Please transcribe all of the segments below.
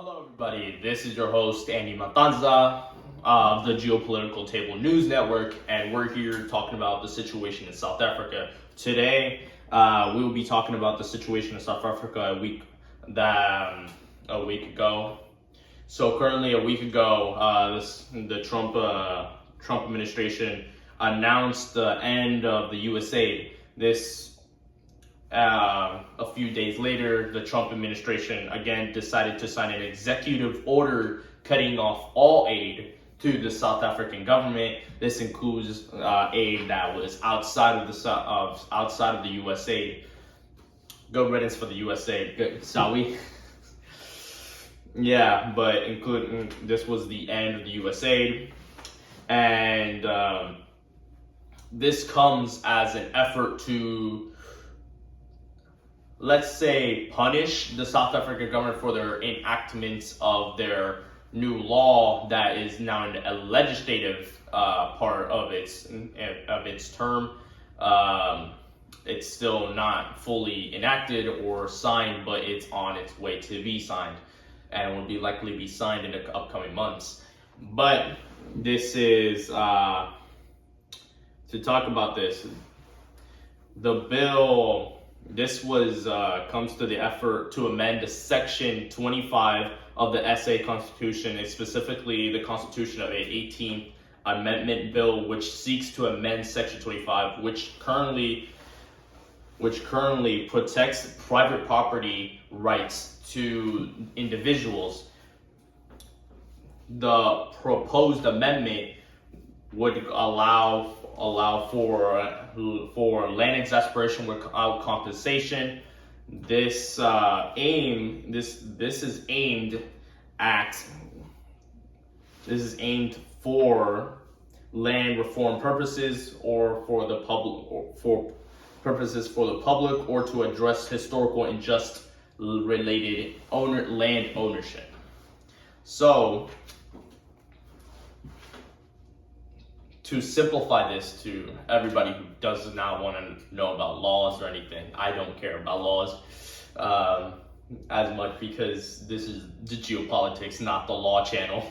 Hello everybody, this is your host Andy Matanzas of the Geopolitical Table News Network, and we're here talking about the situation in South Africa. Today, we will be talking about the situation in South Africa a week ago. So currently, a week ago, the Trump administration announced the end of the U.S. aid. A few days later, the Trump administration again decided to sign an executive order cutting off all aid to the South African government. This includes aid that was outside of the USA. Good riddance for the USA. Good, Sawi. Yeah, but including this was the end of the USA, and this comes as an effort to, let's say, punish the South African government for their enactments of their new law that is now in a legislative part of its term. It's still not fully enacted or signed, but it's on its way to be signed, and will likely be signed in the upcoming months. But this is to talk about this. The bill. This comes to the effort to amend the Section 25 of the SA Constitution, and specifically the Constitution of the 18th Amendment Bill, which seeks to amend Section 25, which currently protects private property rights to individuals. The proposed amendment would allow for land exasperation without compensation. This is aimed for land reform purposes, or for the public, or to address historical injustice related land ownership. So, to simplify this to everybody who does not want to know about laws or anything, I don't care about laws as much, because this is the Geopolitics, not the law channel.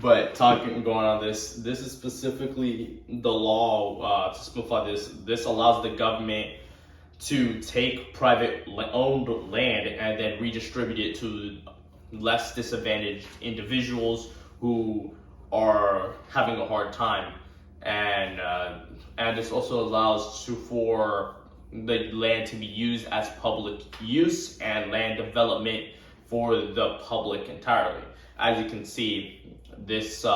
But going on this is specifically the law. To simplify this allows the government to take private owned land and then redistribute it to less disadvantaged individuals who are having a hard time, and this also allows for the land to be used as public use and land development for the public entirely. As you can see, this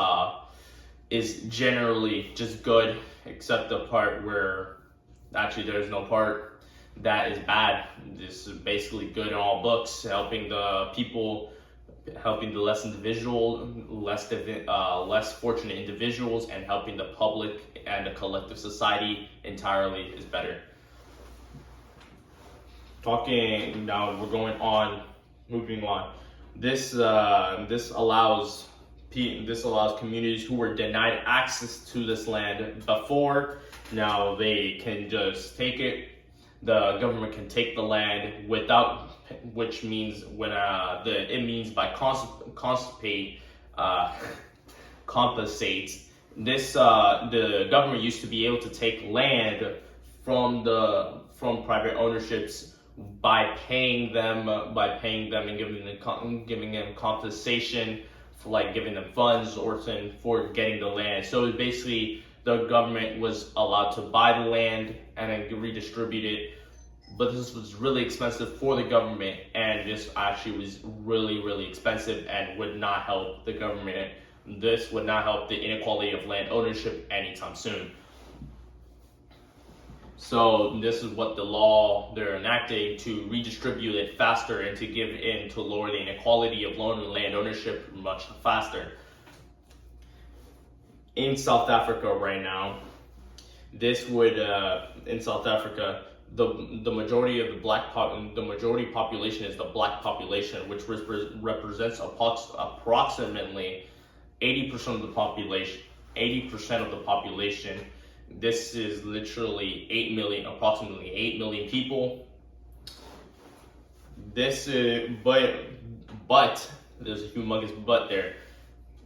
is generally just good, except the part where actually there's no part that is bad. This is basically good in all books, helping the people, helping the less fortunate individuals, and helping the public and the collective society entirely is better. Talking now, moving on. This allows communities who were denied access to this land before. Now they can just take it. The government can take the land without, which means by compensate. This the government used to be able to take land from private ownerships by paying them and giving them compensation for, like, giving them funds or for getting the land. So basically, the government was allowed to buy the land and then redistribute it. But this was really expensive for the government, and this actually was really, really expensive and would not help the government. This would not help the inequality of land ownership anytime soon. So this is what the law they're enacting, to redistribute it faster and to lower the inequality of land ownership much faster. In South Africa right now, in South Africa, the majority of the majority population is the black population, which represents approximately 80% of the population. 80% of the population. This is literally approximately 8 million people. But But there's a humongous but there.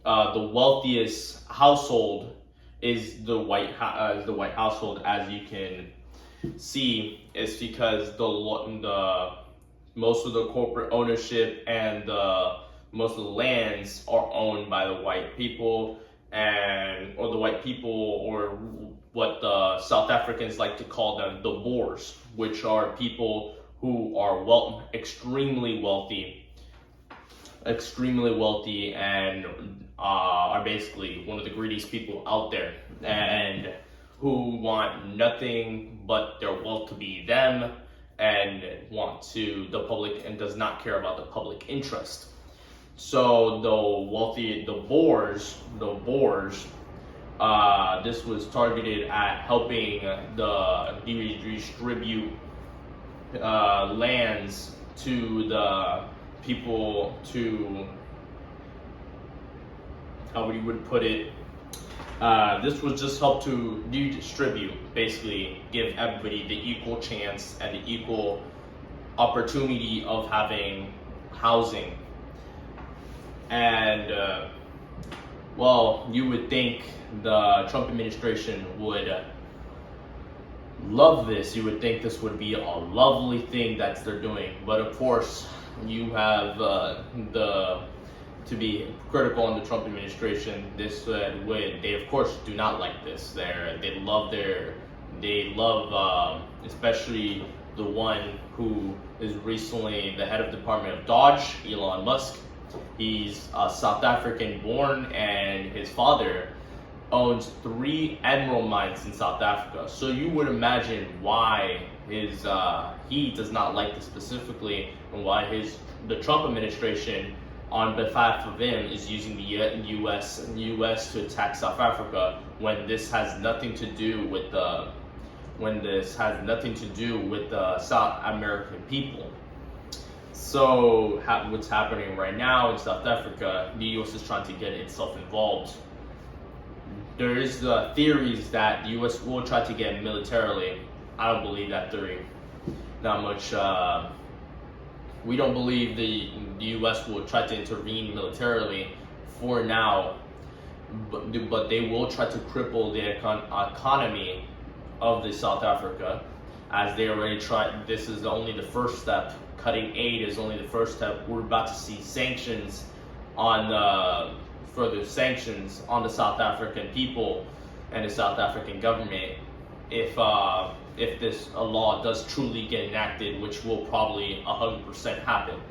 The wealthiest household is the white household, as you can see. It's because the most of the corporate ownership and most of the lands are owned by the white people, or the white people, or what the South Africans like to call them, the Boers, which are people who are extremely wealthy, and are basically one of the greediest people out there, and who want nothing but their wealth to be them, and the public, and does not care about the public interest. So the Boers, this was targeted at helping the redistribute lands to the people, to, how you would put it, this was just help to redistribute, basically give everybody the equal chance and the equal opportunity of having housing. And well, you would think the Trump administration would love this. You would think this would be a lovely thing that they're doing, but of course you have to be critical on the Trump administration. They of course do not like this. They love especially the one who is recently the head of Department of Dodge, Elon Musk. He's South African born, and his father owns 3 emerald mines in South Africa. So you would imagine why he does not like this specifically, and why the Trump administration, on behalf of him, is using the U.S. to attack South Africa, when this has nothing to do with the South American people. So what's happening right now in South Africa, the U.S. is trying to get itself involved. There is the theories that the U.S. will try to get militarily. I don't believe that theory that much. We don't believe the U.S. will try to intervene militarily for now, but they will try to cripple the economy of the South Africa, as they already tried. This is only the first step. Cutting aid is only the first step. We're about to see sanctions further sanctions on the South African people and the South African government if this law does truly get enacted, which will probably 100% happen.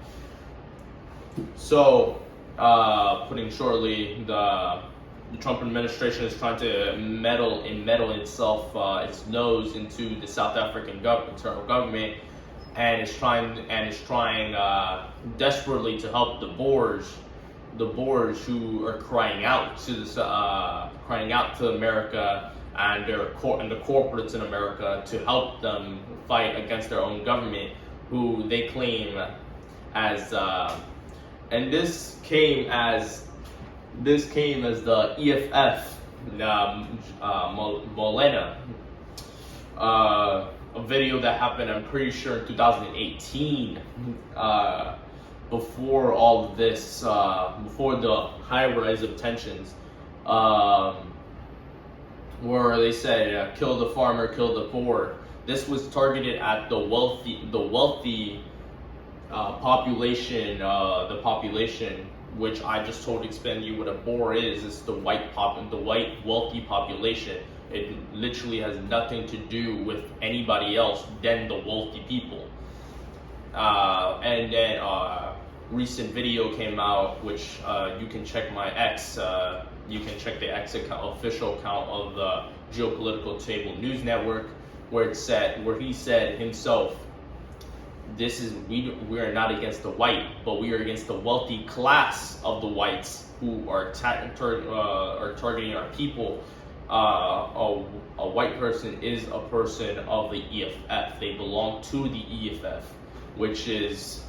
So, putting shortly, the Trump administration is trying to meddle its nose into the South African internal government, and is trying desperately to help the Boers who are crying out to America and the corporates in America to help them fight against their own government, who they claim as and this came as the EFF, Molena, a video that happened, I'm pretty sure, in 2018, before all of this, before the high rise of tensions, where they said, kill the farmer, kill the poor. This was targeted at the wealthy population, the population, which I just told explain you what a Boer is. It's the white wealthy population. It literally has nothing to do with anybody else than the wealthy people. And then recent video came out, which you can check my X. You can check the X account, official account of the Geopolitical Table News Network, where he said himself, we are not against the white, but we are against the wealthy class of the whites who are targeting our people. A white person is a person of the EFF. They belong to the EFF, which is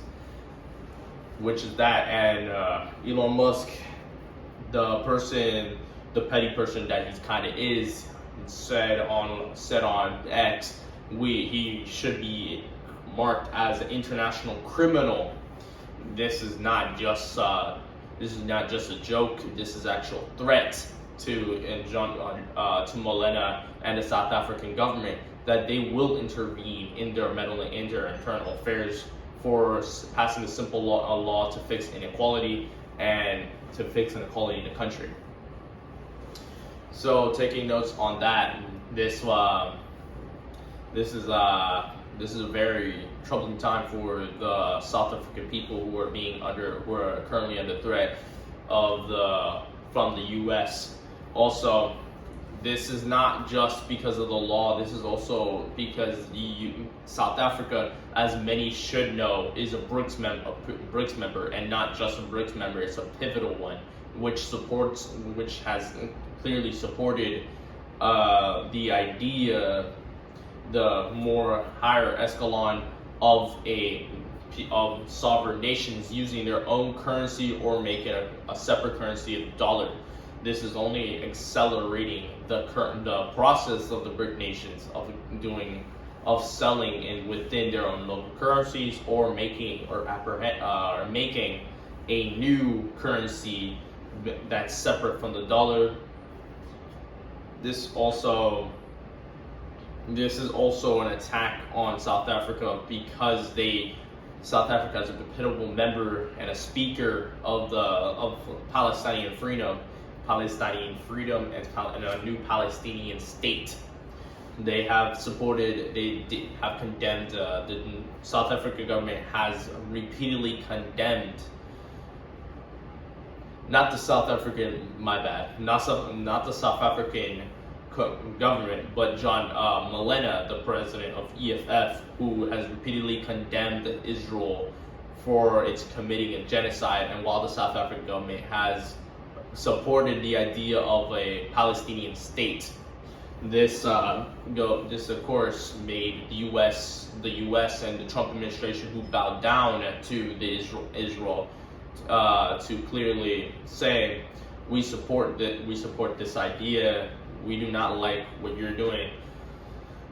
that. And Elon Musk, the petty person that he kind of is, said on X, he should be marked as an international criminal, this is not just a joke. This is actual threat to Molena and the South African government that they will intervene in their internal affairs for passing a simple law to fix inequality and to fix inequality in the country. So taking notes on that, this is a very troubling time for the South African people who are currently under threat from the U.S. Also, this is not just because of the law. This is also because South Africa, as many should know, is a BRICS member, and not just a BRICS member. It's a pivotal one, which has clearly supported the idea, the more higher echelon of sovereign nations using their own currency or making a separate currency of the dollar. This is only accelerating the process of the BRIC nations of selling within their own local currencies or making a new currency that's separate from the dollar. This is also an attack on South Africa because South Africa is a pivotal member and a speaker of Palestinian freedom and a new Palestinian state. They have condemned, the South African government has repeatedly condemned, not the South African government, but John Molena, the president of EFF, who has repeatedly condemned Israel for its committing a genocide, and while the South African government has supported the idea of a Palestinian state. This of course made the U.S. and the Trump administration, who bowed down to Israel, to clearly say we support this idea. We do not like what you're doing.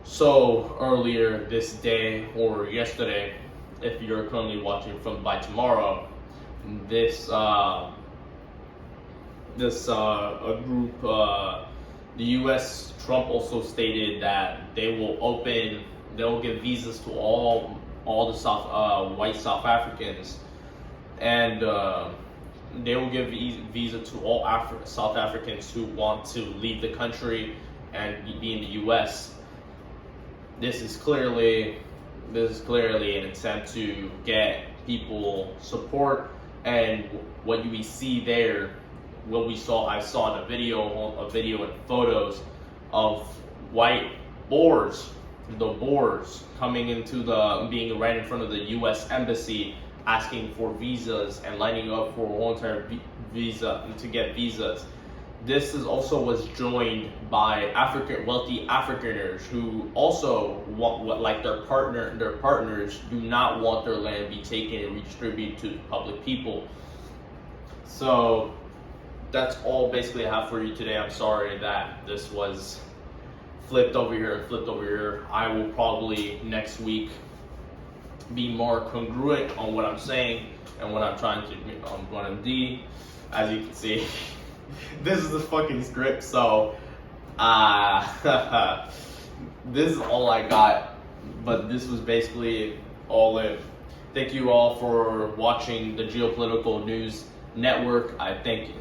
So earlier this day or yesterday, if you're currently watching by tomorrow, the U.S. Trump also stated that they'll give visas to all the white South Africans, and they will give visa to all South Africans who want to leave the country and be in the U.S. This is clearly an attempt to get people support, and what we see there, I saw in a video and photos of white Boers, coming being right in front of the U.S. embassy, asking for visas and lining up for a voluntary visa to get visas. This was joined by wealthy Afrikaners who also want, like their partners, do not want their land be taken and redistributed to the public people. So that's all basically I have for you today. I'm sorry that this was flipped over here. I will probably next week be more congruent on what I'm saying and what I'm trying to do. As you can see, this is the fucking script, so this is all I got, but this was basically all it. Thank you all for watching the Geopolitical News Network. I thank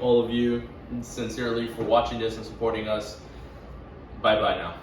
all of you sincerely for watching this and supporting us. Bye bye now.